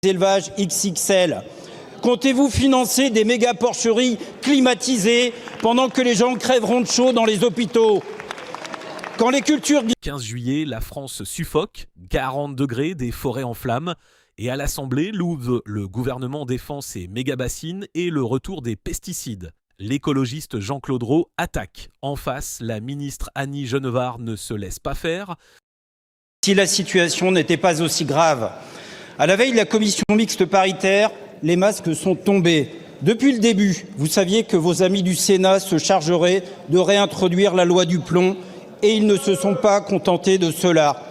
élevages XXL? Comptez-vous financer des méga-porcheries climatisées pendant que les gens crèveront de chaud dans les hôpitaux? Quand les cultures... 15 juillet, la France suffoque, 40 degrés, des forêts en flammes. Et à l'Assemblée, le gouvernement défend ses méga-bassines et le retour des pesticides. L'écologiste Jean-Claude Rau attaque. En face, la ministre Annie Genevard ne se laisse pas faire. Si la situation n'était pas aussi grave, à la veille de la commission mixte paritaire, les masques sont tombés. Depuis le début, vous saviez que vos amis du Sénat se chargeraient de réintroduire la loi du plomb et ils ne se sont pas contentés de cela.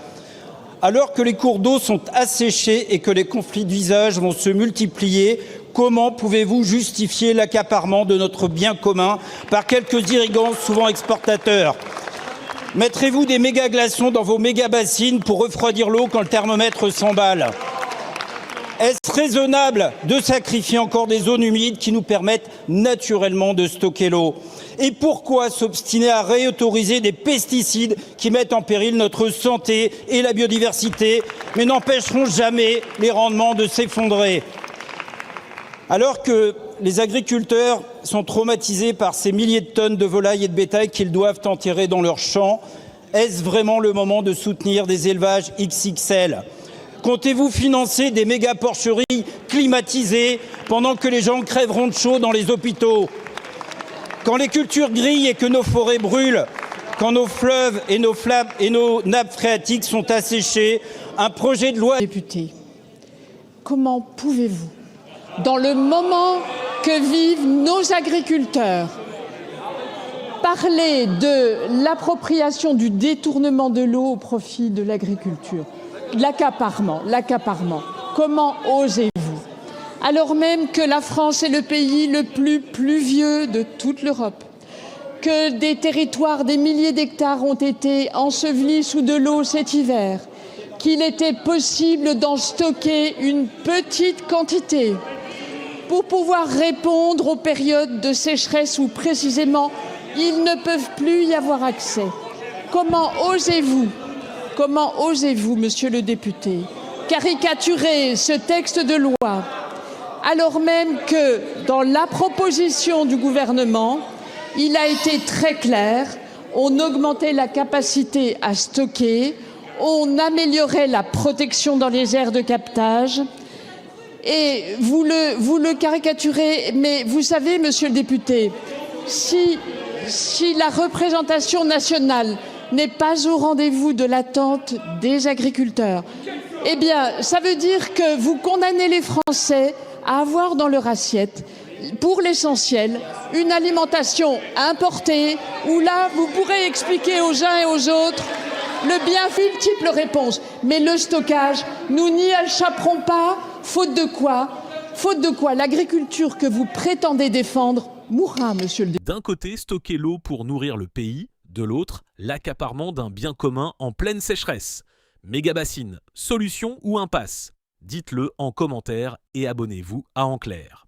Alors que les cours d'eau sont asséchés et que les conflits de visages vont se multiplier, comment pouvez-vous justifier l'accaparement de notre bien commun par quelques irrigants souvent exportateurs? Mettrez-vous des méga-glaçons dans vos méga-bassines pour refroidir l'eau quand le thermomètre s'emballe? Est-ce raisonnable de sacrifier encore des zones humides qui nous permettent naturellement de stocker l'eau? Et pourquoi s'obstiner à réautoriser des pesticides qui mettent en péril notre santé et la biodiversité, mais n'empêcheront jamais les rendements de s'effondrer? Alors que les agriculteurs sont traumatisés par ces milliers de tonnes de volailles et de bétail qu'ils doivent enterrer dans leurs champs, est-ce vraiment le moment de soutenir des élevages XXL? Comptez-vous financer des méga-porcheries climatisées pendant que les gens crèveront de chaud dans les hôpitaux? Quand les cultures grillent et que nos forêts brûlent, quand nos fleuves et nos nappes phréatiques sont asséchés, un projet de loi... Député, comment pouvez-vous, dans le moment que vivent nos agriculteurs, parler de l'appropriation, du détournement de l'eau au profit de l'agriculture, l'accaparement, comment osez-vous? Alors même que la France est le pays le plus pluvieux de toute l'Europe, que des territoires, des milliers d'hectares ont été ensevelis sous de l'eau cet hiver, qu'il était possible d'en stocker une petite quantité pour pouvoir répondre aux périodes de sécheresse où précisément ils ne peuvent plus y avoir accès. Comment osez-vous, monsieur le député, caricaturer ce texte de loi alors même que dans la proposition du gouvernement, il a été très clair, on augmentait la capacité à stocker, on améliorait la protection dans les aires de captage et vous le caricaturez, mais vous savez, monsieur le député, si la représentation nationale n'est pas au rendez-vous de l'attente des agriculteurs, eh bien, ça veut dire que vous condamnez les Français à avoir dans leur assiette, pour l'essentiel, une alimentation importée, où là, vous pourrez expliquer aux uns et aux autres le bienfait, multiples réponses. Mais le stockage, nous n'y échapperons pas, faute de quoi l'agriculture que vous prétendez défendre mourra, monsieur le député. D'un côté, stocker l'eau pour nourrir le pays, de l'autre, l'accaparement d'un bien commun en pleine sécheresse. Méga-bassine, solution ou impasse? Dites-le en commentaire et abonnez-vous à En Clair.